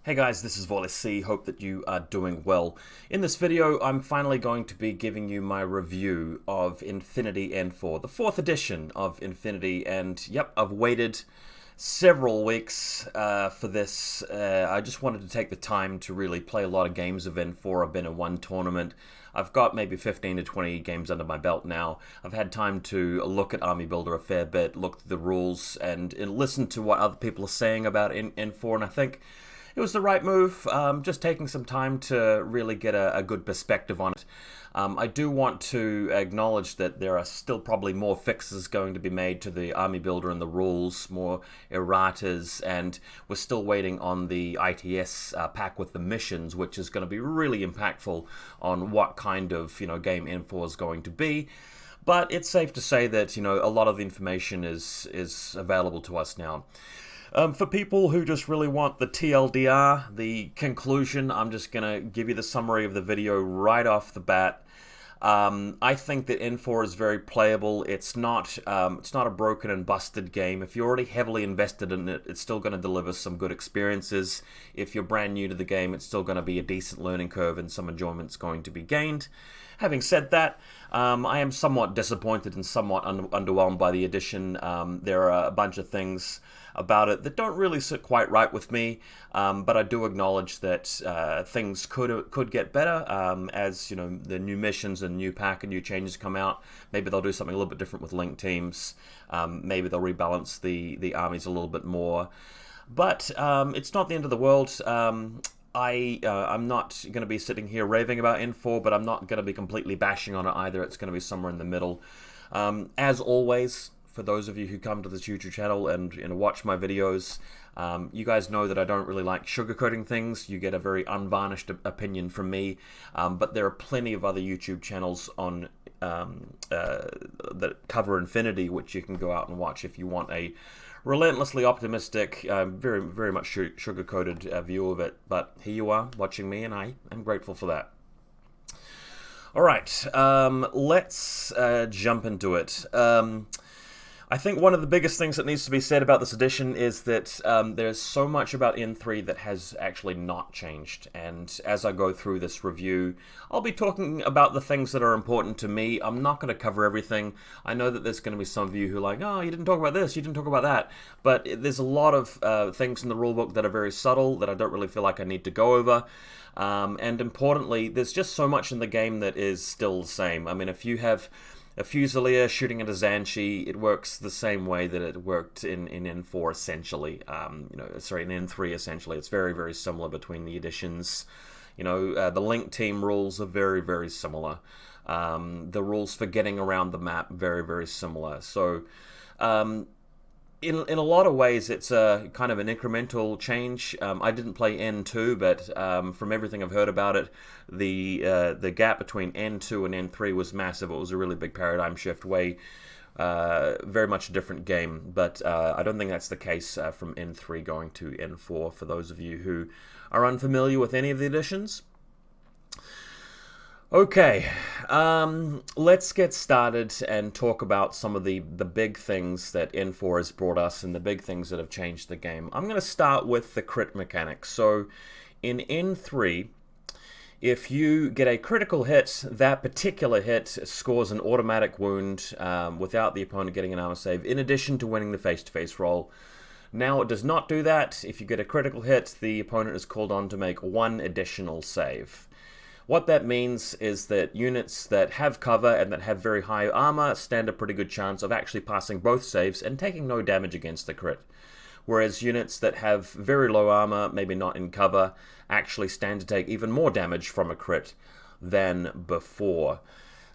Hey guys, this is VaulSC. Hope that you are doing well. In this video, I'm finally going to be giving you my review of Infinity N4, the 4th edition of Infinity, and yep, I've waited several weeks for this. I just wanted to take the time to really play a lot of games of N4. I've been in one tournament. I've got maybe 15 to 20 games under my belt now. I've had time to look at Army Builder a fair bit, look at the rules, and listen to what other people are saying about N4, and I think it was the right move, just taking some time to really get a good perspective on it. I do want to acknowledge that there are still probably more fixes going to be made to the Army Builder and the rules, more erratas, and we're still waiting on the ITS pack with the missions, which is going to be really impactful on what kind of game N4 is going to be. But it's safe to say that a lot of the information is available to us now. For people who just really want the TLDR, the conclusion, I'm just going to give you the summary of the video right off the bat. I think that N4 is very playable. It's not a broken and busted game. If you're already heavily invested in it, it's still going to deliver some good experiences. If you're brand new to the game, it's still going to be a decent learning curve and some enjoyment's going to be gained. Having said that, I am somewhat disappointed and somewhat underwhelmed by the edition. There are a bunch of things about it that don't really sit quite right with me, but I do acknowledge that things could get better as the new missions and new pack and new changes come out. Maybe they'll do something a little bit different with linked teams. Maybe they'll rebalance the armies a little bit more. But it's not the end of the world. I'm not going to be sitting here raving about N4, but I'm not going to be completely bashing on it either. It's going to be somewhere in the middle. As always, for those of you who come to this YouTube channel and watch my videos, you guys know that I don't really like sugarcoating things. You get a very unvarnished opinion from me, but there are plenty of other YouTube channels on that cover Infinity, which you can go out and watch if you want a relentlessly optimistic, very, very much sugar-coated view of it. But here you are watching me, and I am grateful for that. All right, let's jump into it. I think one of the biggest things that needs to be said about this edition is that there's so much about N3 that has actually not changed, and as I go through this review, I'll be talking about the things that are important to me. I'm not going to cover everything. I know that there's going to be some of you who are like, oh, you didn't talk about this, you didn't talk about that, but there's a lot of things in the rulebook that are very subtle that I don't really feel like I need to go over. And importantly, there's just so much in the game that is still the same. I mean, if you have a Fusilier shooting at a Xanshi, it works the same way that it worked in N4 essentially. Sorry, in N3 essentially. It's very, very similar between the editions. The link team rules are very, very similar. The rules for getting around the map, very, very similar. So, in a lot of ways, it's a kind of an incremental change. I didn't play N2, but from everything I've heard about it, the gap between N2 and N3 was massive. It was a really big paradigm shift, very much a different game. But I don't think that's the case from N3 going to N4 for those of you who are unfamiliar with any of the editions. Okay, let's get started and talk about some of the big things that N4 has brought us and the big things that have changed the game. I'm going to start with the crit mechanic. So in N3, if you get a critical hit, that particular hit scores an automatic wound without the opponent getting an armor save, in addition to winning the face-to-face roll. Now it does not do that. If you get a critical hit, the opponent is called on to make one additional save. What that means is that units that have cover and that have very high armor stand a pretty good chance of actually passing both saves and taking no damage against the crit. Whereas units that have very low armor, maybe not in cover, actually stand to take even more damage from a crit than before.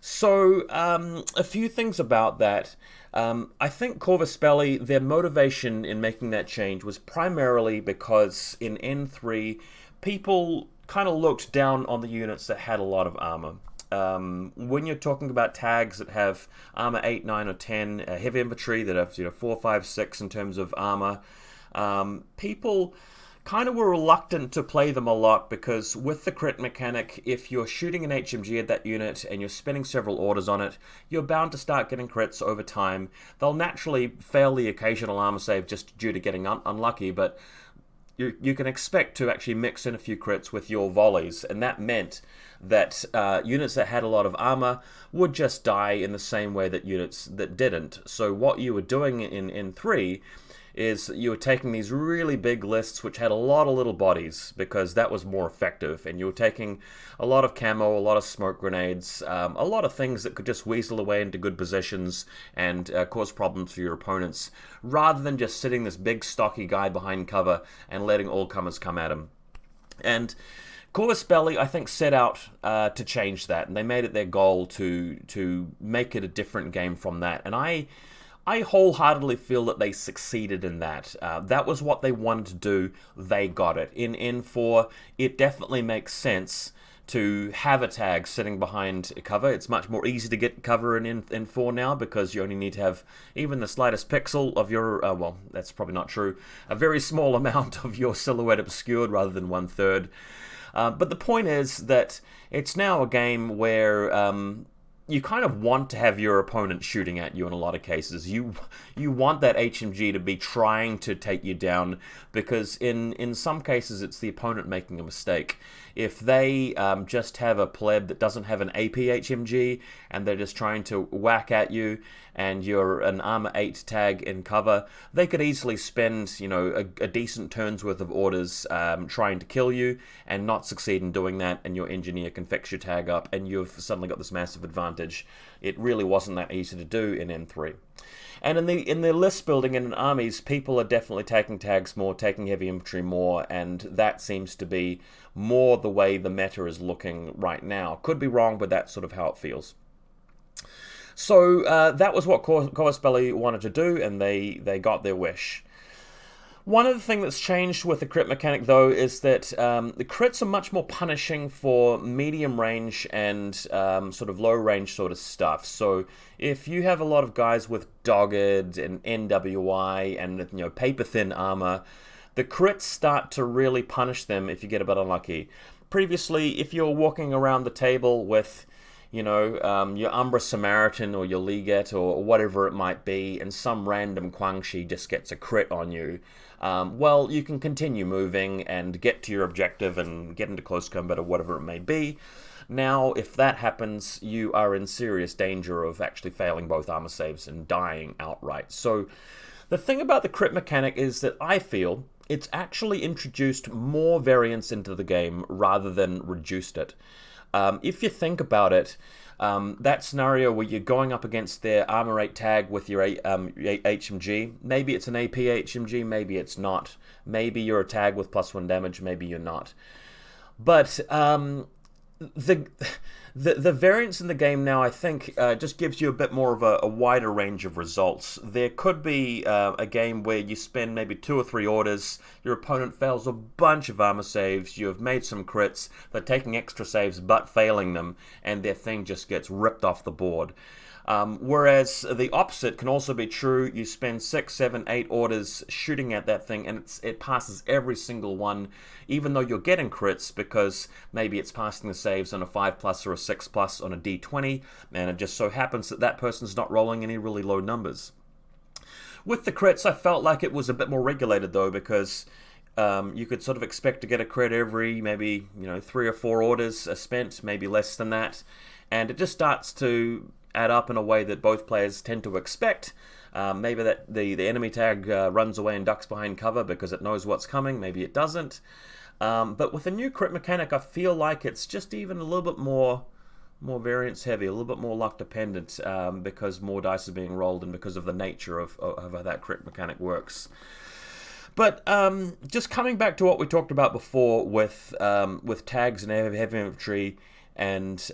So, a few things about that. I think Corvus Belli, their motivation in making that change was primarily because in N3, people kind of looked down on the units that had a lot of armor. When you're talking about tags that have armor 8, 9, or 10, heavy infantry that have 4, 5, 6 in terms of armor, people kind of were reluctant to play them a lot because with the crit mechanic, if you're shooting an HMG at that unit and you're spending several orders on it, you're bound to start getting crits over time. They'll naturally fail the occasional armor save just due to getting unlucky, but you can expect to actually mix in a few crits with your volleys, and that meant that units that had a lot of armor would just die in the same way that units that didn't. So what you were doing in N3 is you were taking these really big lists which had a lot of little bodies, because that was more effective, and you were taking a lot of camo, a lot of smoke grenades, a lot of things that could just weasel away into good positions and cause problems for your opponents, rather than just sitting this big stocky guy behind cover and letting all comers come at him. And Corvus Belli, I think, set out to change that, and they made it their goal to make it a different game from that. And I wholeheartedly feel that they succeeded in that. That was what they wanted to do. They got it. In N4, it definitely makes sense to have a tag sitting behind cover. It's much more easy to get cover in N4 now, because you only need to have even the slightest pixel of your, well, that's probably not true, a very small amount of your silhouette obscured rather than 1/3. But the point is that it's now a game where you kind of want to have your opponent shooting at you in a lot of cases. You want that HMG to be trying to take you down, because in some cases it's the opponent making a mistake. If they just have a pleb that doesn't have an AP HMG and they're just trying to whack at you, and you're an armor 8 tag in cover, they could easily spend, you know, a decent turn's worth of orders trying to kill you and not succeed in doing that, and your engineer can fix your tag up and you've suddenly got this massive advantage. It really wasn't that easy to do in N3. And in the list building and in armies, people are definitely taking tags more, taking heavy infantry more, and that seems to be more the way the meta is looking right now. Could be wrong, but that's sort of how it feels. So that was what Corvus Belli wanted to do, and they got their wish. One other thing that's changed with the crit mechanic, though, is that the crits are much more punishing for medium range and sort of low range sort of stuff. So if you have a lot of guys with Dogged and NWI and, you know, paper thin armor, the crits start to really punish them if you get a bit unlucky. Previously, if you're walking around the table with, you know, your Umbra Samaritan or your Liget or whatever it might be, and some random Guangxi just gets a crit on you, well, you can continue moving and get to your objective and get into close combat or whatever it may be. Now, if that happens, you are in serious danger of actually failing both armor saves and dying outright. So the thing about the crit mechanic is that I feel it's actually introduced more variance into the game rather than reduced it. If you think about it, that scenario where you're going up against their armor 8 tag with your HMG, maybe it's an AP HMG, maybe it's not. Maybe you're a tag with +1 damage, maybe you're not. But the variance in the game now, I think, just gives you a bit more of a wider range of results. There could be a game where you spend maybe 2 or 3 orders, your opponent fails a bunch of armor saves, you have made some crits, they're taking extra saves but failing them, and their thing just gets ripped off the board. Whereas the opposite can also be true. You spend 6, 7, 8 orders shooting at that thing, and it passes every single one, even though you're getting crits, because maybe it's passing the saves on a 5+ or a 6+ on a D20, and it just so happens that that person's not rolling any really low numbers. With the crits, I felt like it was a bit more regulated, though, because you could sort of expect to get a crit every maybe, you know, 3 or 4 orders are spent, maybe less than that, and it just starts to add up in a way that both players tend to expect. Maybe that the enemy tag runs away and ducks behind cover because it knows what's coming, maybe it doesn't. But with a new crit mechanic, I feel like it's just even a little bit more variance heavy, a little bit more luck dependent, because more dice are being rolled and because of the nature of how that crit mechanic works. But just coming back to what we talked about before with tags and heavy infantry and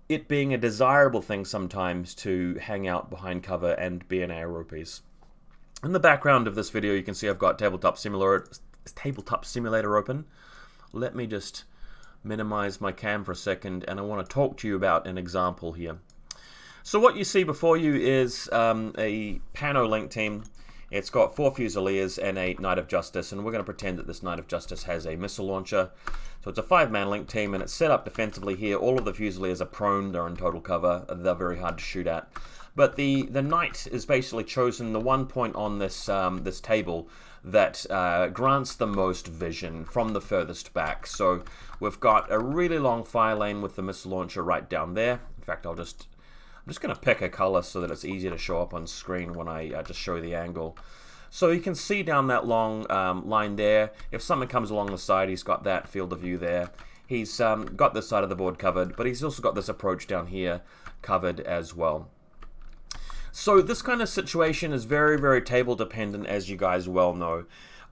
it being a desirable thing sometimes to hang out behind cover and be an ARO piece. In the background of this video, you can see I've got Tabletop Simulator open. Let me just minimize my cam for a second, and I want to talk to you about an example here. So what you see before you is a Pano Link team. It's got 4 Fusiliers and a Knight of Justice, and we're going to pretend that this Knight of Justice has a missile launcher. So it's a 5-man Link team, and it's set up defensively here. All of the Fusiliers are prone, they're in total cover, they're very hard to shoot at. But the knight is basically chosen the one point on this this table that grants the most vision from the furthest back. So we've got a really long fire lane with the missile launcher right down there. In fact, I'm just going to pick a color so that it's easier to show up on screen when I just show the angle. So you can see down that long line there. If something comes along the side, he's got that field of view there. He's got this side of the board covered, but he's also got this approach down here covered as well. So this kind of situation is very, very table dependent, as you guys well know.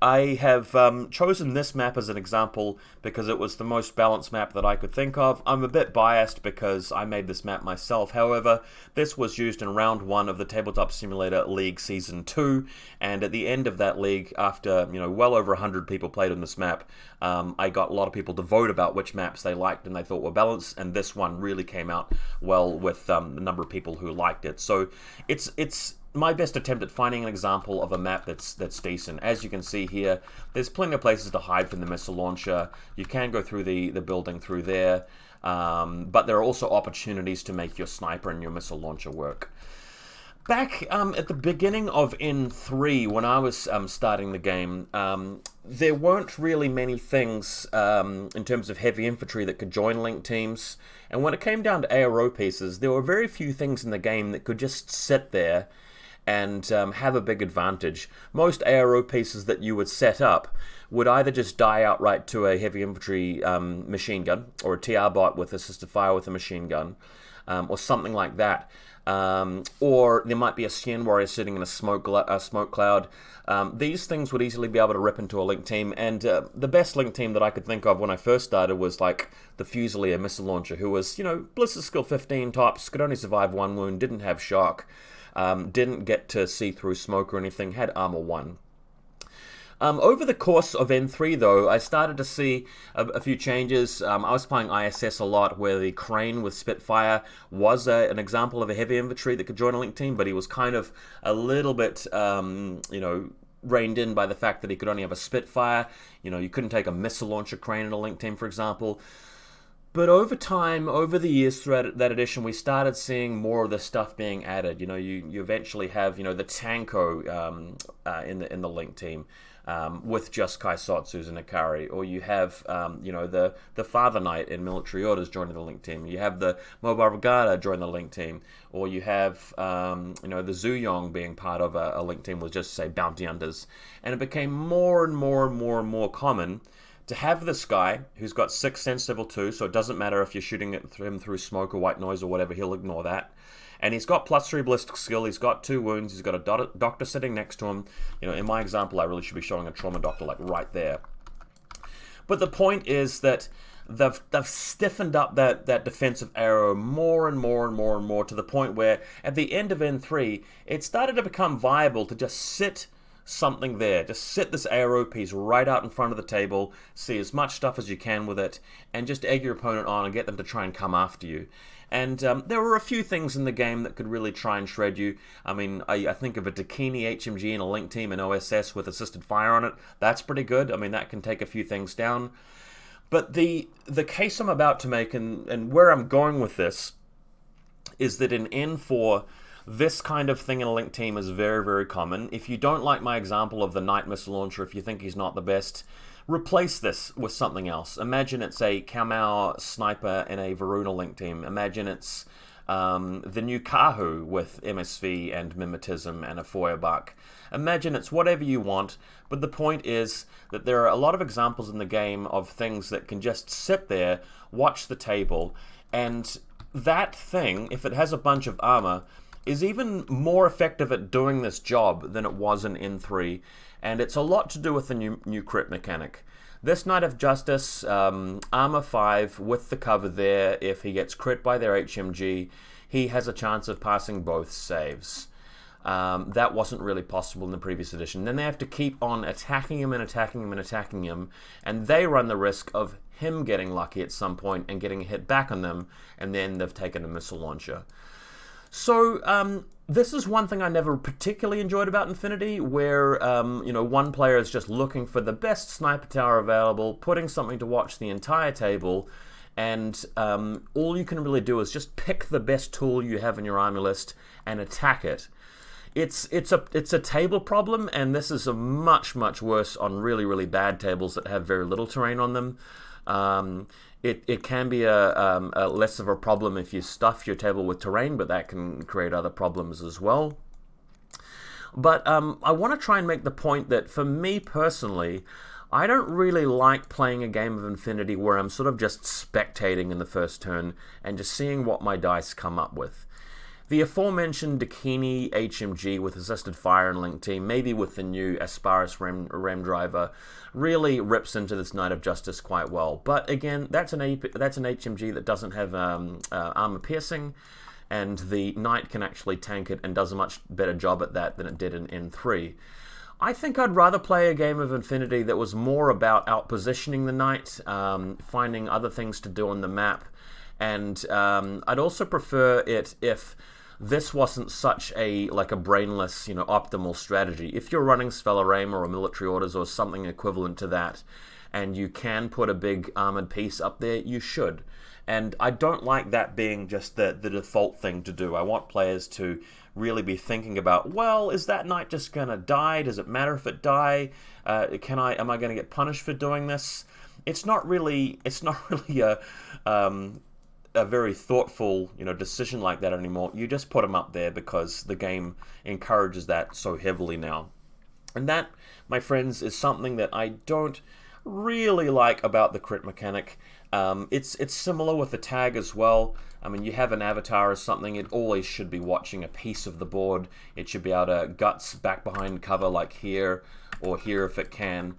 I have chosen this map as an example because it was the most balanced map that I could think of. I'm a bit biased because I made this map myself. However, this was used in round 1 of the Tabletop Simulator League Season 2, and at the end of that league, after well over 100 people played on this map, I got a lot of people to vote about which maps they liked and they thought were balanced, and this one really came out well with the number of people who liked it. So it's my best attempt at finding an example of a map that's decent. As you can see here, there's plenty of places to hide from the missile launcher. You can go through the building through there, but there are also opportunities to make your sniper and your missile launcher work. Back at the beginning of N3, when I was starting the game, there weren't really many things in terms of heavy infantry that could join link teams. And when it came down to ARO pieces, there were very few things in the game that could just sit there and have a big advantage. Most ARO pieces that you would set up would either just die outright to a heavy infantry machine gun, or a TR bot with assisted fire with a machine gun, or something like that. Or there might be a Sien warrior sitting in a smoke cloud. These things would easily be able to rip into a link team, and the best link team that I could think of when I first started was like the Fusilier missile launcher, who was, Ballistic skill 15 tops, could only survive 1 wound, didn't have shock, didn't get to see through smoke or anything, had armor 1. Over the course of N3, though, I started to see a few changes. I was playing ISS a lot, where the Crane with Spitfire was an example of a heavy infantry that could join a link team, but he was kind of a little bit, reined in by the fact that he could only have a Spitfire. You couldn't take a missile launcher Crane in a link team, for example. But over time, over the years throughout that edition, we started seeing more of the stuff being added. You eventually have, the Tanko in the link team with just Kaisotsus and Ikari, or you have, the Father Knight in Military Orders joining the link team. You have the Mobile Brigada join the link team, or you have, the Zuyong being part of a link team with just, say, Bounty Hunters. And it became more and more and more and more common to have this guy who's got 6 sense level 2, so it doesn't matter if you're shooting him through smoke or white noise or whatever, he'll ignore that. And he's got +3 ballistic skill, he's got 2 wounds, he's got a doctor sitting next to him. In my example, I really should be showing a trauma doctor like right there. But the point is that they've stiffened up that defensive arrow more and more and more and more, to the point where at the end of N3, it started to become viable to just sit something there. Just sit this ARO piece right out in front of the table, see as much stuff as you can with it, and just egg your opponent on and get them to try and come after you. And there were a few things in the game that could really try and shred you. I mean, I think of a Dakini HMG in a link team in OSS with assisted fire on it. That's pretty good. I mean, that can take a few things down. But the case I'm about to make, and where I'm going with this, is that in N4, this kind of thing in a link team is very, very common. If you don't like my example of the Knight missile launcher, if you think he's not the best, replace this with something else. Imagine it's a Kamau sniper in a Varuna link team. Imagine it's the new Kahu with MSV and Mimetism and a Feuerbach. Imagine it's whatever you want, but the point is that there are a lot of examples in the game of things that can just sit there, watch the table, and that thing, if it has a bunch of armor, is even more effective at doing this job than it was in N3, and it's a lot to do with the new crit mechanic. This Knight of Justice, armor 5 with the cover there, if he gets crit by their HMG, he has a chance of passing both saves. That wasn't really possible in the previous edition. Then they have to keep on attacking him and attacking him and attacking him, and they run the risk of him getting lucky at some point and getting a hit back on them, and then they've taken a missile launcher. So, this is one thing I never particularly enjoyed about Infinity, where, one player is just looking for the best sniper tower available, putting something to watch the entire table, and all you can really do is just pick the best tool you have in your army list and attack it. It's a table problem, and this is a much worse on really bad tables that have very little terrain on them. It can be a less of a problem if you stuff your table with terrain, but that can create other problems as well. But I want to try and make the point that for me personally, I don't really like playing a game of Infinity where I'm sort of just spectating in the first turn and just seeing what my dice come up with. The aforementioned Dakini HMG with assisted fire and link team, maybe with the new Asparis Rem driver, really rips into this Knight of Justice quite well. But again, that's an HMG that doesn't have armor piercing, and the Knight can actually tank it and does a much better job at that than it did in N3. I think I'd rather play a game of Infinity that was more about outpositioning the Knight, finding other things to do on the map, and I'd also prefer it if this wasn't such a brainless, optimal strategy. If you're running Svelaraim or a military orders or something equivalent to that, and you can put a big armored piece up there, you should. And I don't like that being just the default thing to do. I want players to really be thinking about, well, is that Knight just going to die? Does it matter if it die? Am I going to get punished for doing this? It's not really a very thoughtful, decision like that anymore. You just put them up there because the game encourages that so heavily now. And that, my friends, is something that I don't really like about the crit mechanic. It's similar with the tag as well. I mean, you have an avatar or something, it always should be watching a piece of the board. It should be able to guts back behind cover like here or here if it can.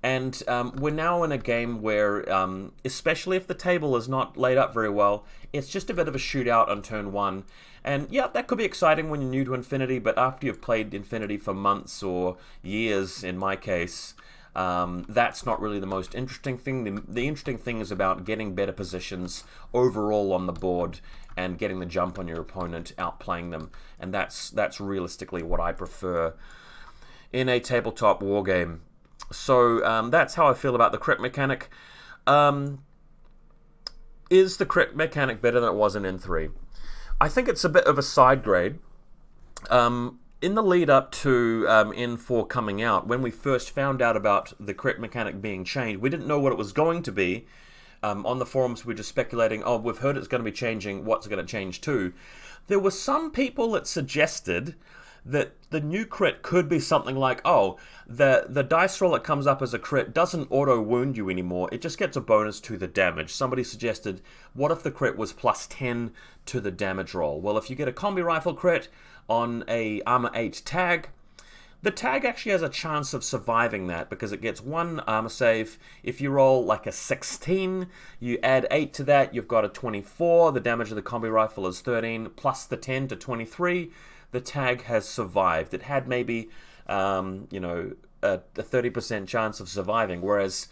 And we're now in a game where, especially if the table is not laid up very well, it's just a bit of a shootout on turn one. And yeah, that could be exciting when you're new to Infinity, but after you've played Infinity for months or years, in my case, that's not really the most interesting thing. The interesting thing is about getting better positions overall on the board and getting the jump on your opponent, outplaying them. And that's realistically what I prefer in a tabletop war game. So that's how I feel about the crit mechanic. Is the crit mechanic better than it was in N3? I think it's a bit of a side grade. In the lead up to N4 coming out, when we first found out about the crit mechanic being changed, we didn't know what it was going to be. On the forums, we were just speculating, oh, we've heard it's going to be changing, what's it going to change to? There were some people that suggested that the new crit could be something like, oh, the dice roll that comes up as a crit doesn't auto-wound you anymore, it just gets a bonus to the damage. Somebody suggested, what if the crit was plus 10 to the damage roll? Well, if you get a combi rifle crit on a armor 8 tag, the tag actually has a chance of surviving that because it gets one armor save. If you roll like a 16, you add 8 to that, you've got a 24. The damage of the combi rifle is 13, plus the 10 to 23. The tag has survived. It had maybe, a 30% chance of surviving, whereas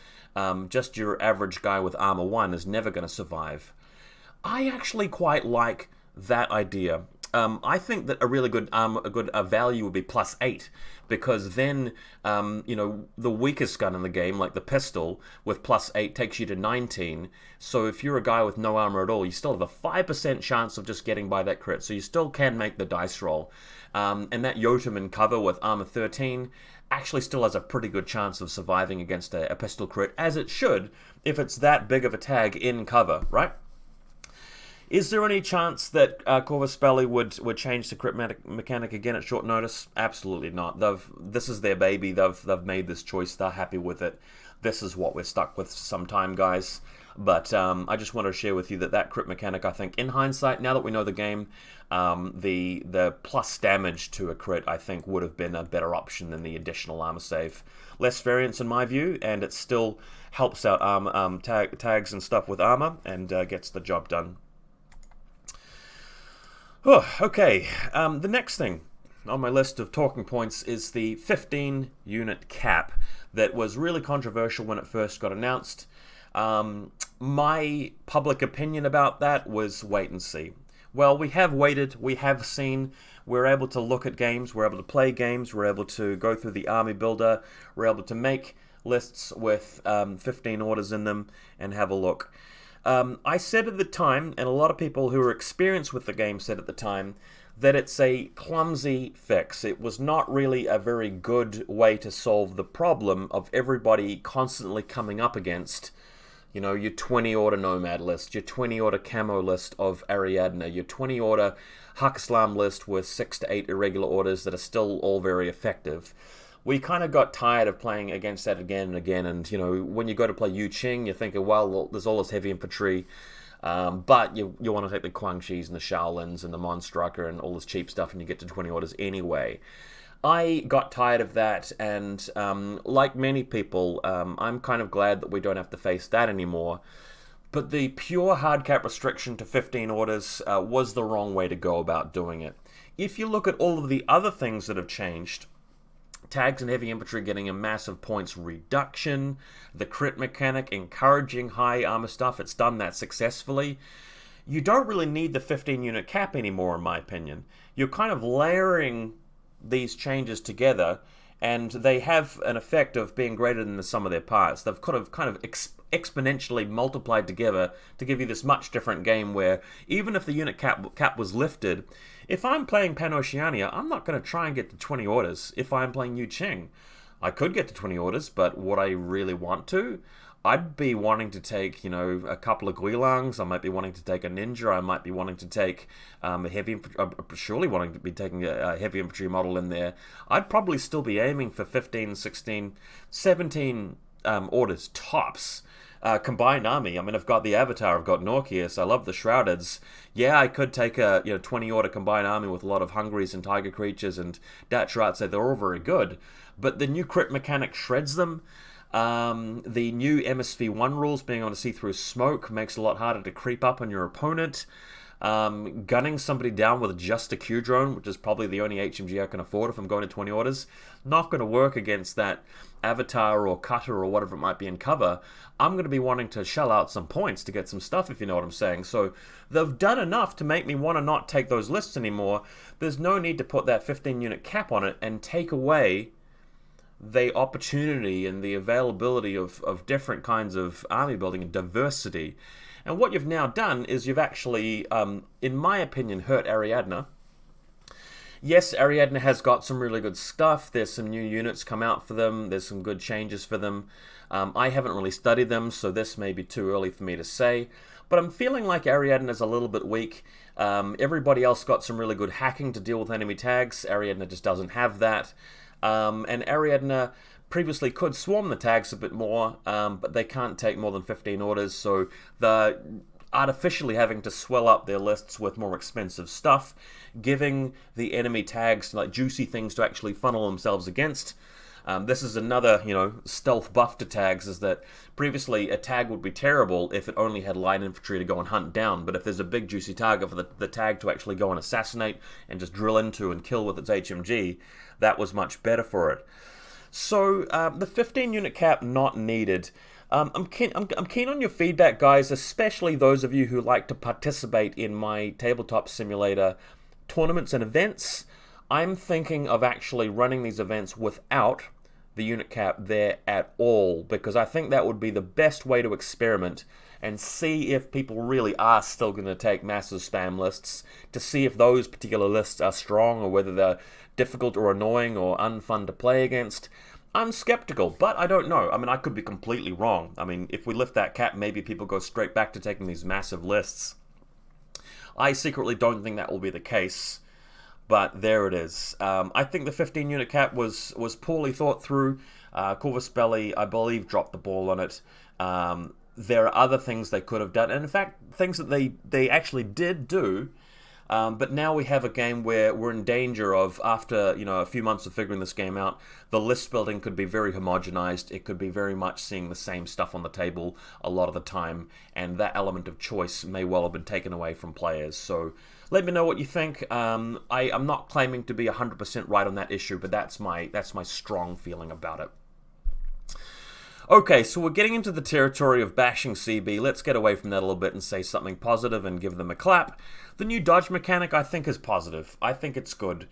just your average guy with armor 1 is never going to survive. I actually quite like that idea. I think that a really good value would be plus 8, because then the weakest gun in the game, like the pistol, with plus 8 takes you to 19. So if you're a guy with no armor at all, you still have a 5% chance of just getting by that crit. So you still can make the dice roll. And that Yotam cover with armor 13 actually still has a pretty good chance of surviving against a pistol crit, as it should, if it's that big of a tag in cover, right? Is there any chance that Corvus Belli would change the crit mechanic again at short notice? Absolutely not. This is their baby. They've made this choice. They're happy with it. This is what we're stuck with sometime, guys. But I just want to share with you that crit mechanic, I think, in hindsight, now that we know the game, the plus damage to a crit, I think, would have been a better option than the additional armor save. Less variance in my view, and it still helps out tags and stuff with armor and gets the job done. Oh, okay, the next thing on my list of talking points is the 15 unit cap that was really controversial when it first got announced. My public opinion about that was wait and see. Well, we have waited, we have seen, we're able to look at games, we're able to play games, we're able to go through the army builder, we're able to make lists with 15 orders in them and have a look. I said at the time, and a lot of people who were experienced with the game said at the time, that it's a clumsy fix. It was not really a very good way to solve the problem of everybody constantly coming up against, you know, your 20 order Nomad list, your 20 order camo list of Ariadne, your 20 order Hakislam list with 6 to 8 irregular orders that are still all very effective. We kind of got tired of playing against that again and again, and, you know, when you go to play Yu Qing, you're thinking, well, there's all this heavy infantry, but you want to take the Quang Shis and the Shaolins and the Monstrucker and all this cheap stuff, and you get to 20 orders anyway. I got tired of that, and like many people, I'm kind of glad that we don't have to face that anymore. But the pure hard cap restriction to 15 orders was the wrong way to go about doing it. If you look at all of the other things that have changed, tags and heavy infantry getting a massive points reduction, the crit mechanic encouraging high armor stuff, it's done that successfully. You don't really need the 15 unit cap anymore, in my opinion. You're kind of layering these changes together, and they have an effect of being greater than the sum of their parts. They've kind of exponentially multiplied together to give you this much different game where even if the unit cap was lifted, if I'm playing Pan-Oceania, I'm not going to try and get to 20 orders if I'm playing Yu Qing. I could get to 20 orders, but would I really want to? I'd be wanting to take, you know, a couple of Guilangs. I might be wanting to take a Ninja. I might be wanting to take a heavy infantry. Surely wanting to be taking a heavy infantry model in there. I'd probably still be aiming for 15, 16, 17 orders tops. Combined army. I mean, I've got the Avatar, I've got Norkius, I love the Shroudeds. Yeah, I could take a 20 order combined army with a lot of Hungries and Tiger Creatures and Dachshirds. They're all very good, but the new crit mechanic shreds them. The new MSV1 rules, being able to see through smoke, makes it a lot harder to creep up on your opponent. Gunning somebody down with just a Q drone, which is probably the only HMG I can afford if I'm going to 20 orders, not going to work against that Avatar or Cutter or whatever it might be in cover. I'm going to be wanting to shell out some points to get some stuff, if you know what I'm saying. So they've done enough to make me want to not take those lists anymore. There's no need to put that 15 unit cap on it and take away the opportunity and the availability of different kinds of army building and diversity. And what you've now done is you've actually, in my opinion, hurt Ariadne. Yes, Ariadne has got some really good stuff. There's some new units come out for them. There's some good changes for them. I haven't really studied them, so this may be too early for me to say. But I'm feeling like Ariadne is a little bit weak. Everybody else got some really good hacking to deal with enemy tags. Ariadne just doesn't have that. And Ariadne previously could swarm the tags a bit more, but they can't take more than 15 orders, so they're artificially having to swell up their lists with more expensive stuff, giving the enemy tags like juicy things to actually funnel themselves against. This is another, stealth buff to tags, is that previously a tag would be terrible if it only had light infantry to go and hunt down, but if there's a big juicy target for the tag to actually go and assassinate and just drill into and kill with its HMG, that was much better for it. So the 15 unit cap not needed. I'm keen on your feedback, guys, especially those of you who like to participate in my tabletop simulator tournaments and events. I'm thinking of actually running these events without the unit cap there at all, because I think that would be the best way to experiment and see if people really are still going to take massive spam lists, to see if those particular lists are strong or whether they're difficult or annoying or unfun to play against. I'm skeptical, but I don't know. I mean, I could be completely wrong. I mean, if we lift that cap, maybe people go straight back to taking these massive lists. I secretly don't think that will be the case, but there it is. I think the 15 unit cap was poorly thought through. Corvus Belli, I believe, dropped the ball on it. There are other things they could have done, and in fact, things that they actually did do. But now we have a game where we're in danger of, after a few months of figuring this game out, the list building could be very homogenized. It could be very much seeing the same stuff on the table a lot of the time, and that element of choice may well have been taken away from players. So let me know what you think. I'm not claiming to be 100% right on that issue, but that's my strong feeling about it. Okay, so we're getting into the territory of bashing CB. Let's get away from that a little bit and say something positive and give them a clap. The new dodge mechanic, I think, is positive. I think it's good.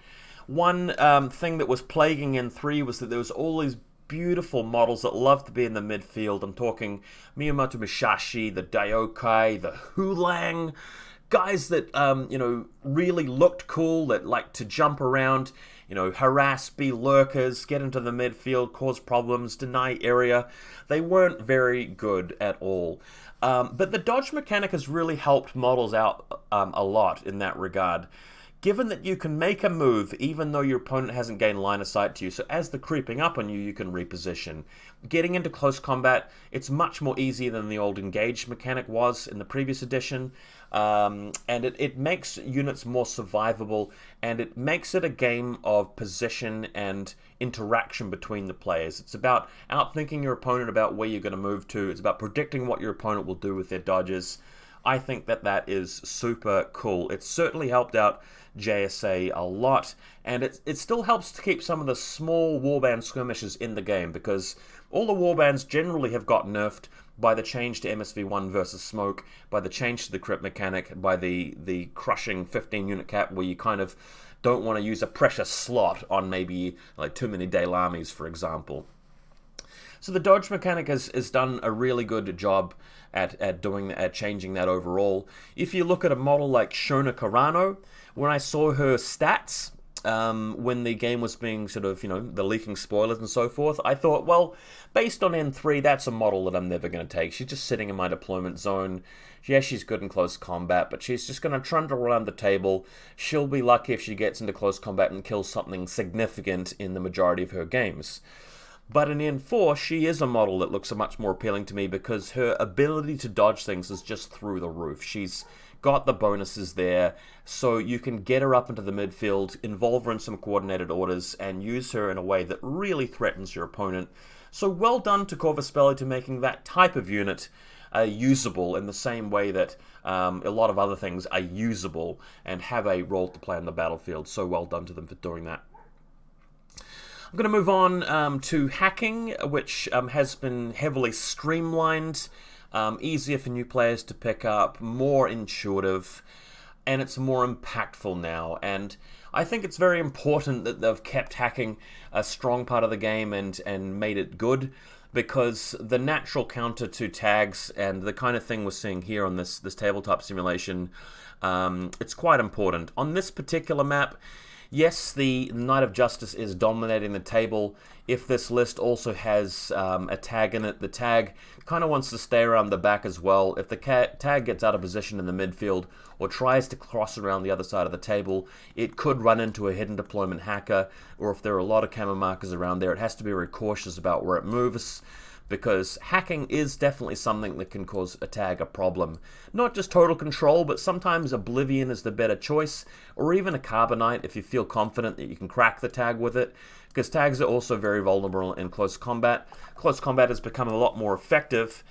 One thing that was plaguing N3 was that there was all these beautiful models that love to be in the midfield. I'm talking Miyamoto Musashi, the Daiokai, the Hulang, guys that, really looked cool, that like to jump around, harass, be lurkers, get into the midfield, cause problems, deny area. They weren't very good at all. But the dodge mechanic has really helped models out a lot in that regard. Given that you can make a move even though your opponent hasn't gained line of sight to you, so as they're creeping up on you, you can reposition. Getting into close combat, it's much more easier than the old engage mechanic was in the previous edition, and it makes units more survivable, and it makes it a game of position and interaction between the players. It's about outthinking your opponent about where you're going to move to. It's about predicting what your opponent will do with their dodges. I think that is super cool. It's certainly helped out JSA a lot, and it still helps to keep some of the small warband skirmishes in the game, because all the warbands generally have got nerfed by the change to MSV1 versus smoke, by the change to the crit mechanic, by the crushing 15 unit cap, where you kind of don't want to use a precious slot on maybe like too many Daylamis, for example. So the dodge mechanic has done a really good job at changing that overall. If you look at a model like Shona Carano, when I saw her stats, when the game was being sort of, the leaking spoilers and so forth, I thought, well, based on N3, that's a model that I'm never going to take. She's just sitting in my deployment zone. Yeah, she's good in close combat, but she's just going to trundle around the table. She'll be lucky if she gets into close combat and kills something significant in the majority of her games. But in N4, she is a model that looks much more appealing to me because her ability to dodge things is just through the roof. She's got the bonuses there, so you can get her up into the midfield, involve her in some coordinated orders, and use her in a way that really threatens your opponent. So well done to Corvus to making that type of unit usable in the same way that a lot of other things are usable and have a role to play on the battlefield. So well done to them for doing that. I'm going to move on to hacking, which has been heavily streamlined, easier for new players to pick up, more intuitive, and it's more impactful now. And I think it's very important that they've kept hacking a strong part of the game and made it good, because the natural counter to tags and the kind of thing we're seeing here on this tabletop simulation, it's quite important. On this particular map, yes, the Knight of Justice is dominating the table. If this list also has a tag in it, the tag kind of wants to stay around the back as well. If the tag gets out of position in the midfield or tries to cross around the other side of the table, it could run into a hidden deployment hacker, or if there are a lot of camo markers around there, it has to be very cautious about where it moves, because hacking is definitely something that can cause a tag a problem. Not just total control, but sometimes Oblivion is the better choice, or even a Carbonite if you feel confident that you can crack the tag with it, because tags are also very vulnerable in close combat. Close combat has become a lot more effective,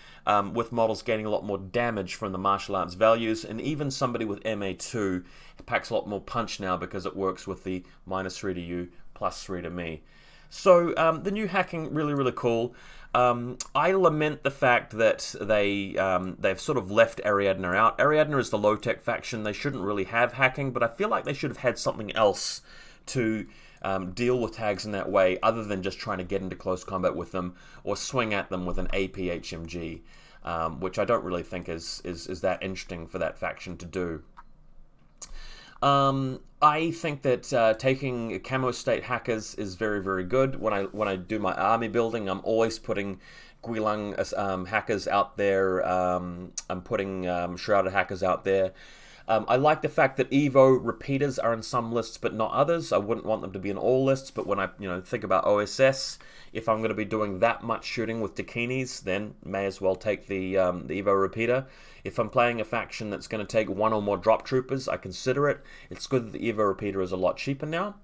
with models gaining a lot more damage from the martial arts values, and even somebody with MA2 packs a lot more punch now because it works with the -3 to you, +3 to me. So the new hacking, really, really cool. I lament the fact that they've sort of left Ariadna out. Ariadna is the low-tech faction. They shouldn't really have hacking, but I feel like they should have had something else to deal with tags in that way, other than just trying to get into close combat with them or swing at them with an AP HMG, which I don't really think is that interesting for that faction to do. I think that taking camo state hackers is very, very good. When I do my army building, I'm always putting Guilang hackers out there. I'm putting shrouded hackers out there. I like the fact that Evo repeaters are in some lists but not others. I wouldn't want them to be in all lists, but when I think about OSS, if I'm going to be doing that much shooting with Dakinis, then may as well take the Evo repeater. If I'm playing a faction that's going to take one or more drop troopers, I consider it. It's good that the Evo repeater is a lot cheaper now.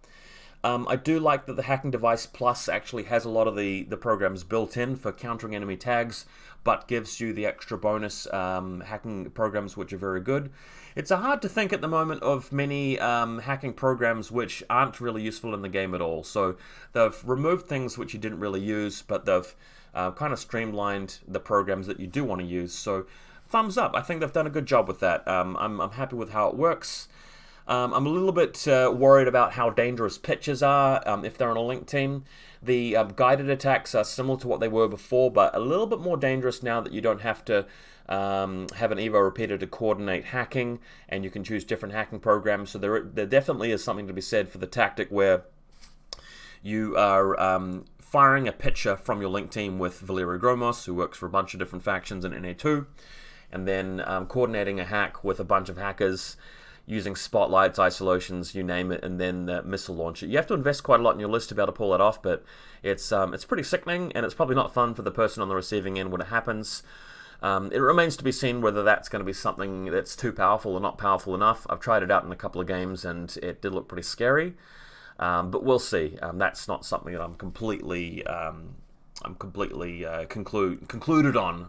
I do like that the Hacking Device Plus actually has a lot of the programs built in for countering enemy tags, but gives you the extra bonus hacking programs which are very good. It's hard to think at the moment of many hacking programs which aren't really useful in the game at all. So they've removed things which you didn't really use, but they've kind of streamlined the programs that you do want to use. So thumbs up. I think they've done a good job with that. I'm happy with how it works. I'm a little bit worried about how dangerous pitchers are if they're on a link team. The guided attacks are similar to what they were before, but a little bit more dangerous now that you don't have to have an Evo repeater to coordinate hacking, and you can choose different hacking programs. So there definitely is something to be said for the tactic where you are firing a pitcher from your link team with Valerio Gromos, who works for a bunch of different factions in NA2, and then coordinating a hack with a bunch of hackers using spotlights, isolations, you name it, and then the missile launcher. You have to invest quite a lot in your list to be able to pull that off, but it's pretty sickening, and it's probably not fun for the person on the receiving end when it happens. It remains to be seen whether that's going to be something that's too powerful or not powerful enough. I've tried it out in a couple of games, and it did look pretty scary. But we'll see. That's not something that I'm completely concluded on.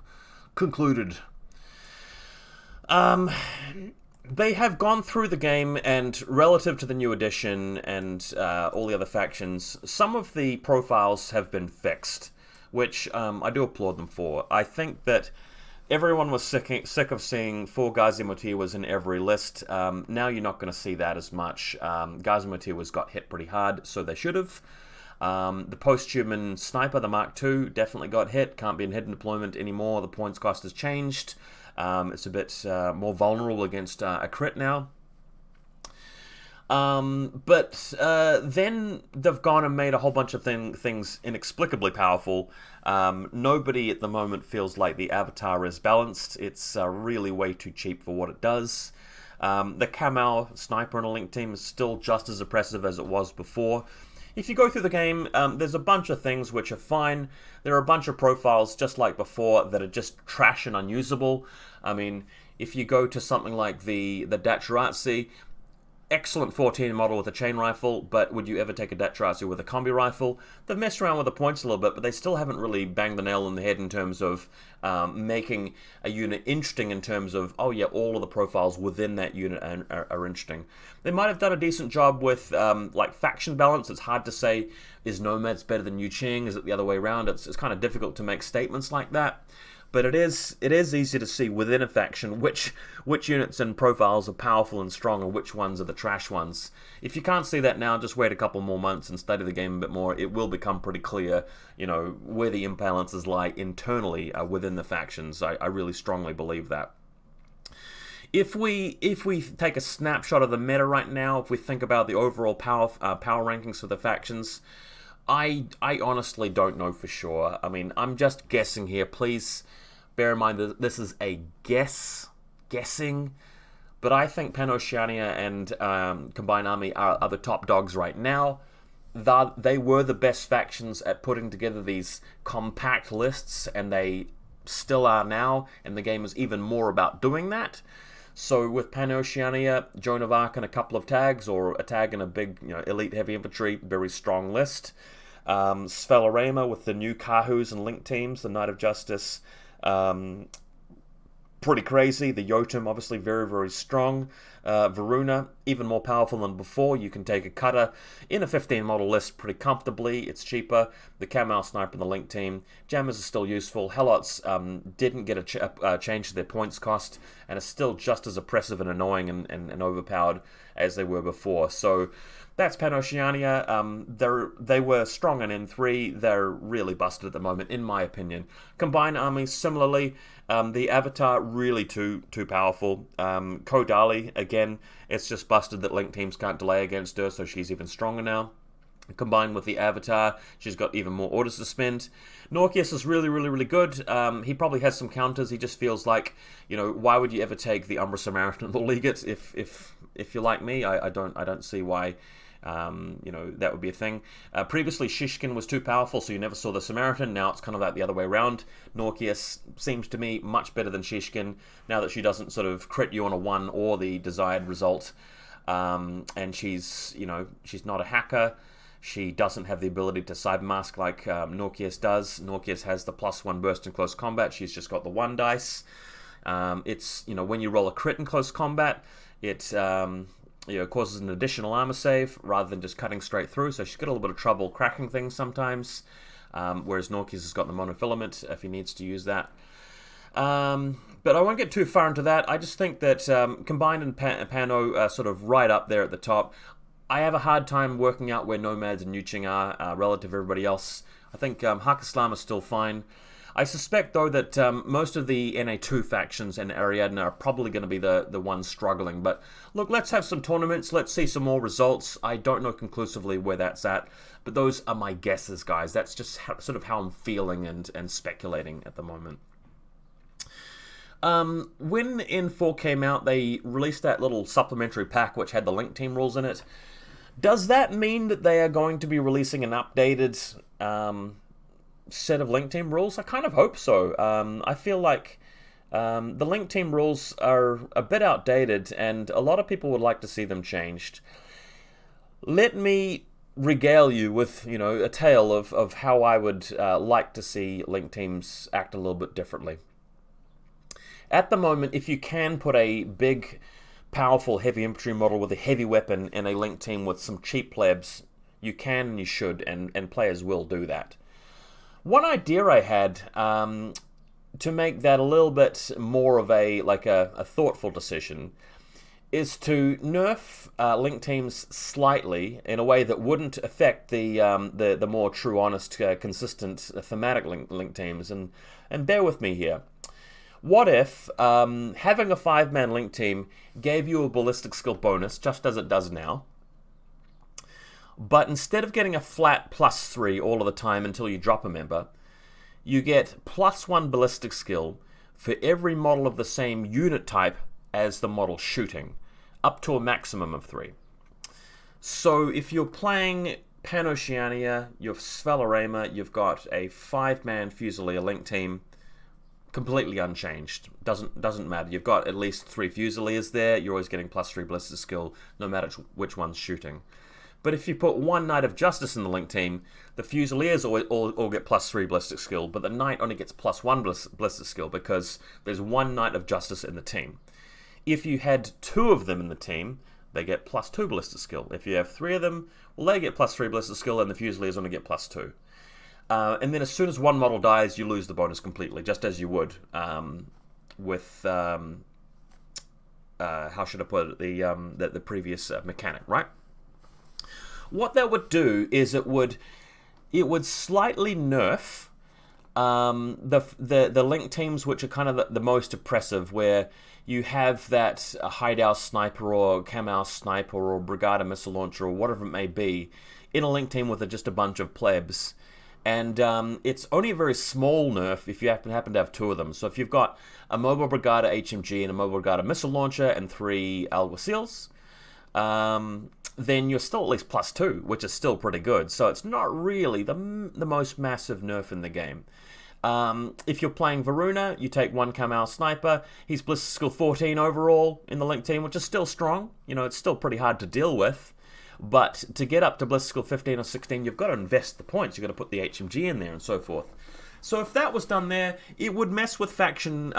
They have gone through the game, and relative to the new edition and all the other factions, some of the profiles have been fixed, which I do applaud them for. I think that everyone was sick of seeing 4 Gazimutewas in every list. Now you're not going to see that as much. Gazimutewas got hit pretty hard, so they should have. The post-human sniper, the Mark II, definitely got hit. Can't be in hidden deployment anymore. The points cost has changed. It's a bit more vulnerable against a crit now. But then they've gone and made a whole bunch of things inexplicably powerful. Nobody at the moment feels like the avatar is balanced. It's really way too cheap for what it does. The Kamau sniper on a link team is still just as oppressive as it was before. If you go through the game, there's a bunch of things which are fine. There are a bunch of profiles, just like before, that are just trash and unusable. I mean, if you go to something like the Dachuratsi, excellent 14 model with a chain rifle, but would you ever take a Dachuratsi with a combi rifle? They've messed around with the points a little bit, but they still haven't really banged the nail on the head in terms of making a unit interesting in terms of, oh yeah, all of the profiles within that unit are interesting. They might have done a decent job with like faction balance. It's hard to say, is Nomads better than Yu Qing? Is it the other way around? It's kind of difficult to make statements like that. But it is easy to see within a faction which units and profiles are powerful and strong and which ones are the trash ones. If you can't see that now, just wait a couple more months and study the game a bit more. It will become pretty clear, you know, where the imbalances lie internally within the factions. I really strongly believe that. If we take a snapshot of the meta right now, if we think about the overall power rankings for the factions, I honestly don't know for sure. I mean, I'm just guessing here. Please bear in mind that this is a guessing. But I think Pan-Oceania and Combined Army are the top dogs right now. They were the best factions at putting together these compact lists, and they still are now, and the game is even more about doing that. So with Pan-Oceania, Joan of Arc and a couple of tags, or a tag and a big, elite heavy infantry, very strong list. Sphelarema with the new Kahus and Link teams, the Knight of Justice, pretty crazy. The Jotun, obviously very, very strong. Varuna, even more powerful than before. You can take a cutter in a 15 model list pretty comfortably. It's cheaper. The Kamau sniper and the Link team. Jammers are still useful. Helots didn't get a change to their points cost and are still just as oppressive and annoying and overpowered as they were before. So that's Pan-Oceania. They were strong in N3. They're really busted at the moment, in my opinion. Combined armies, similarly. The Avatar, really too powerful. Kodali, again, it's just busted that Link teams can't delay against her, so she's even stronger now. Combined with the Avatar, she's got even more orders to spend. Norkius is really, really, really good. He probably has some counters. He just feels like, why would you ever take the Umbra Samaritan or Legate if you're like me? I don't see why. That would be a thing. Previously, Shishkin was too powerful, so you never saw the Samaritan. Now it's kind of like the other way around. Norkius seems to me much better than Shishkin, now that she doesn't sort of crit you on a 1 or the desired result. And she's not a hacker. She doesn't have the ability to cybermask like Norkius does. Norkius has the +1 burst in close combat. She's just got the 1 dice. It's, when you roll a crit in close combat, it causes an additional armor save rather than just cutting straight through, so she's got a little bit of trouble cracking things sometimes, whereas Norkius has got the monofilament if he needs to use that. But I won't get too far into that. I just think that Combined and Pano are sort of right up there at the top. I have a hard time working out where Nomads and Yuching are relative to everybody else. I think Hakislam is still fine. I suspect, though, that most of the NA2 factions and Ariadne are probably going to be the ones struggling. But look, let's have some tournaments. Let's see some more results. I don't know conclusively where that's at, but those are my guesses, guys. That's just sort of how I'm feeling and speculating at the moment. When N4 came out, they released that little supplementary pack which had the Link Team rules in it. Does that mean that they are going to be releasing an updated set of Link Team rules? I kind of hope so. I feel like the Link Team rules are a bit outdated, and a lot of people would like to see them changed. Let me regale you with, a tale of how I would like to see Link Teams act a little bit differently. At the moment, if you can put a big, powerful heavy infantry model with a heavy weapon in a Link Team with some cheap plebs, you can and you should, and players will do that. One idea I had to make that a little bit more of a thoughtful decision is to nerf Link Teams slightly in a way that wouldn't affect the more true, honest, consistent thematic Link Teams. And bear with me here. What if having a 5-man Link Team gave you a ballistic skill bonus, just as it does now, but instead of getting a flat +3 all of the time until you drop a member, you get +1 ballistic skill for every model of the same unit type as the model shooting, up to a maximum of 3. So if you're playing Pan-Oceania, you're Svelorama, you've got a 5-man Fusilier Link Team, completely unchanged. Doesn't matter. You've got at least 3 Fusiliers there. You're always getting +3 ballistic skill, no matter which one's shooting. But if you put 1 Knight of Justice in the Link Team, the Fusiliers all get +3 ballistic skill, but the Knight only gets +1 ballistic skill because there's 1 Knight of Justice in the team. If you had 2 of them in the team, they get +2 ballistic skill. If you have 3 of them, well, they get +3 ballistic skill, and the Fusiliers only get +2. And then as soon as one model dies, you lose the bonus completely, just as you would with, how should I put it, the previous mechanic, right? What that would do is it would slightly nerf the Link Teams, which are kind of the most oppressive, where you have that Hideout Sniper or Kamau Sniper or Brigada Missile Launcher or whatever it may be in a Link Team with just a bunch of plebs. And it's only a very small nerf if you happen to have 2 of them. So if you've got a Mobile Brigada HMG and a Mobile Brigada Missile Launcher and 3 Alguacils, then you're still at least +2, which is still pretty good. So it's not really the most massive nerf in the game. If you're playing Varuna, you take 1 Kamau Sniper. He's ballistic skill 14 overall in the Link Team, which is still strong. It's still pretty hard to deal with. But to get up to ballistic skill 15 or 16, you've got to invest the points. You've got to put the HMG in there and so forth. So if that was done there, it would mess with faction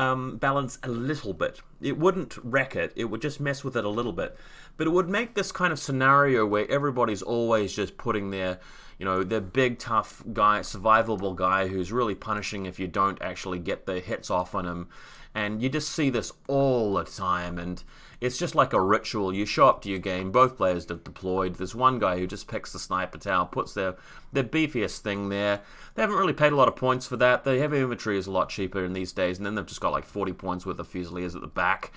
balance a little bit. It wouldn't wreck it. It would just mess with it a little bit. But it would make this kind of scenario where everybody's always just putting their big, tough guy, survivable guy who's really punishing if you don't actually get the hits off on him. And you just see this all the time, and it's just like a ritual. You show up to your game, both players are deployed. There's one guy who just picks the sniper tower, puts their beefiest thing there. They haven't really paid a lot of points for that. The heavy infantry is a lot cheaper in these days, and then they've just got like 40 points worth of Fusiliers at the back.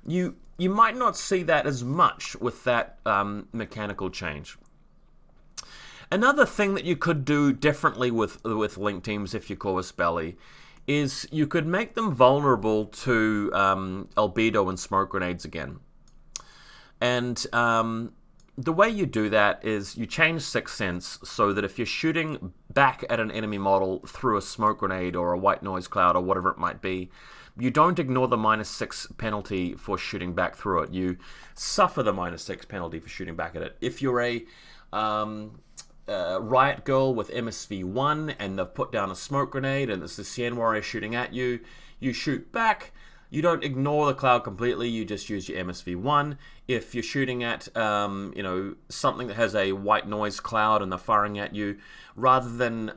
You might not see that as much with that mechanical change. Another thing that you could do differently with Link Teams if you Corvus Belli is you could make them vulnerable to albedo and smoke grenades again. And the way you do that is you change Sixth Sense so that if you're shooting back at an enemy model through a smoke grenade or a white noise cloud or whatever it might be, you don't ignore the -6 penalty for shooting back through it. You suffer the -6 penalty for shooting back at it. If you're a Riot Girl with MSV1 and they've put down a smoke grenade and it's the Cien Warrior shooting at you, you shoot back, you don't ignore the cloud completely, you just use your MSV1. If you're shooting at something that has a white noise cloud and they're firing at you, rather than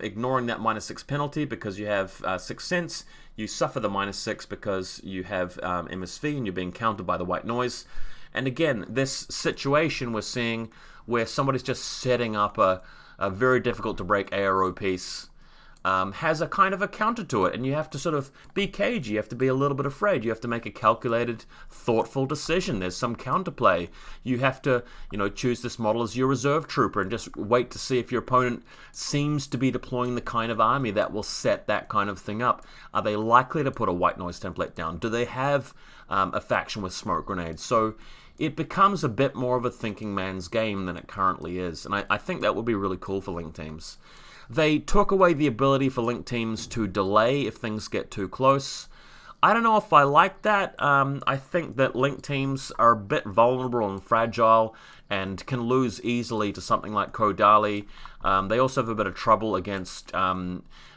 ignoring that -6 penalty because you have 6th sense, you suffer the -6 because you have MSV and you're being countered by the white noise. And again, this situation we're seeing where somebody's just setting up a very difficult to break ARO piece has a kind of a counter to it, and you have to sort of be cagey, you have to be a little bit afraid, you have to make a calculated, thoughtful decision. There's some counterplay. You have to, choose this model as your reserve trooper and just wait to see if your opponent seems to be deploying the kind of army that will set that kind of thing up. Are they likely to put a white noise template down? Do they have a faction with smoke grenades? So it becomes a bit more of a thinking man's game than it currently is, and I think that would be really cool for Link teams. They took away the ability for Link teams to delay if things get too close. I don't know if I like that. I think that Link teams are a bit vulnerable and fragile and can lose easily to something like Kodali. They also have a bit of trouble against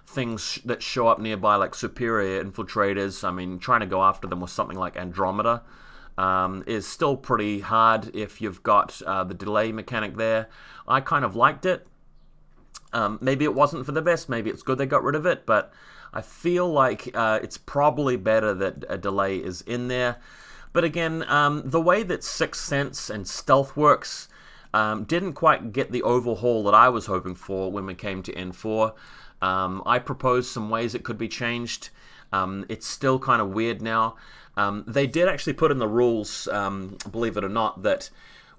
things that show up nearby like superior infiltrators. I mean, trying to go after them with something like Andromeda is still pretty hard if you've got the delay mechanic there. I kind of liked it. Maybe it wasn't for the best, maybe it's good they got rid of it, but I feel like it's probably better that a delay is in there. But again, the way that 6th Sense and Stealth works didn't quite get the overhaul that I was hoping for when we came to N4. I proposed some ways it could be changed. It's still kind of weird now. They did actually put in the rules, believe it or not, that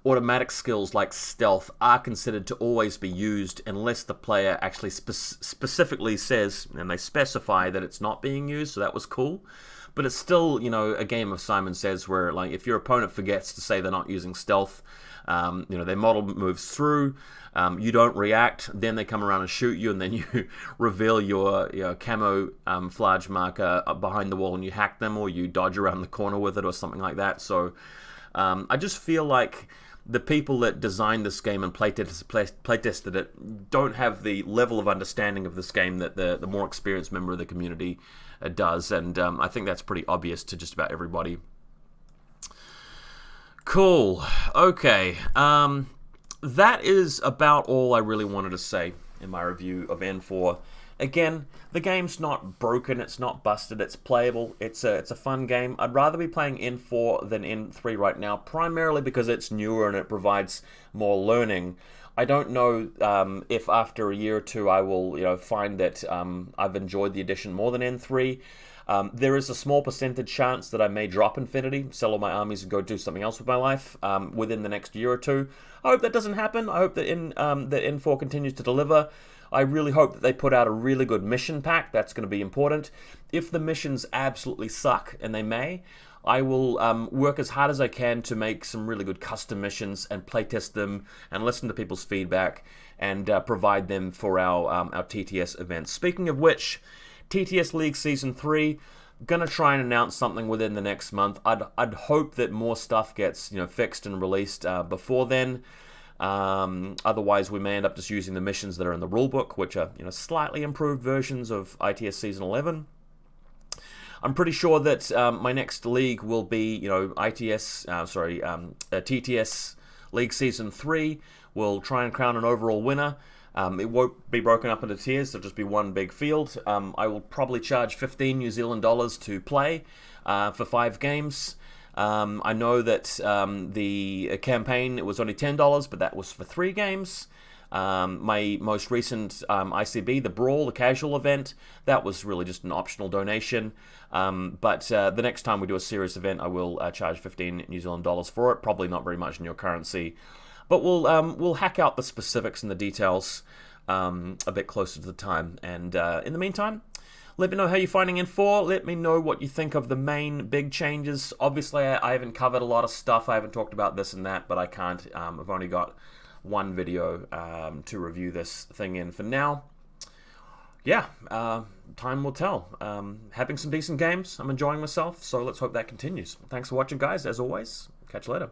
automatic skills like stealth are considered to always be used unless the player actually specifically says, and they specify that it's not being used, so that was cool. But it's still, a game of Simon Says where, like, if your opponent forgets to say they're not using stealth, their model moves through, you don't react, then they come around and shoot you, and then you reveal your camo flage marker behind the wall and you hack them, or you dodge around the corner with it or something like that. So I just feel like the people that designed this game and playtested it don't have the level of understanding of this game that the more experienced member of the community does, and I think that's pretty obvious to just about everybody. Cool. Okay. That is about all I really wanted to say in my review of N4. Again, the game's not broken, it's not busted, it's playable, it's a fun game. I'd rather be playing N4 than N3 right now, primarily because it's newer and it provides more learning. I don't know if after a year or two I will find that I've enjoyed the edition more than N3. There is a small percentage chance that I may drop Infinity, sell all my armies and go do something else with my life within the next year or two. I hope that doesn't happen. I hope that N4 continues to deliver. I really hope that they put out a really good mission pack. That's going to be important. If the missions absolutely suck, and they may, I will work as hard as I can to make some really good custom missions and playtest them and listen to people's feedback and provide them for our TTS events. Speaking of which, TTS League Season 3, gonna try and announce something within the next month. I'd hope that more stuff gets fixed and released before then. Otherwise, we may end up just using the missions that are in the rulebook, which are slightly improved versions of ITS Season 11. I'm pretty sure that my next league will be TTS League Season 3. We'll try and crown an overall winner. It won't be broken up into tiers, there'll just be one big field. I will probably charge 15 New Zealand dollars to play for 5 games. I know that the campaign, it was only $10, but that was for 3 games. My most recent ICB, the Brawl, the casual event, that was really just an optional donation. But the next time we do a serious event, I will charge 15 New Zealand dollars for it. Probably not very much in your currency. But we'll hack out the specifics and the details a bit closer to the time. And in the meantime, let me know how you're finding N4. Let me know what you think of the main big changes. Obviously, I haven't covered a lot of stuff. I haven't talked about this and that, but I can't. I've only got one video to review this thing in for now. Yeah, time will tell. Having some decent games. I'm enjoying myself, so let's hope that continues. Thanks for watching, guys. As always, catch you later.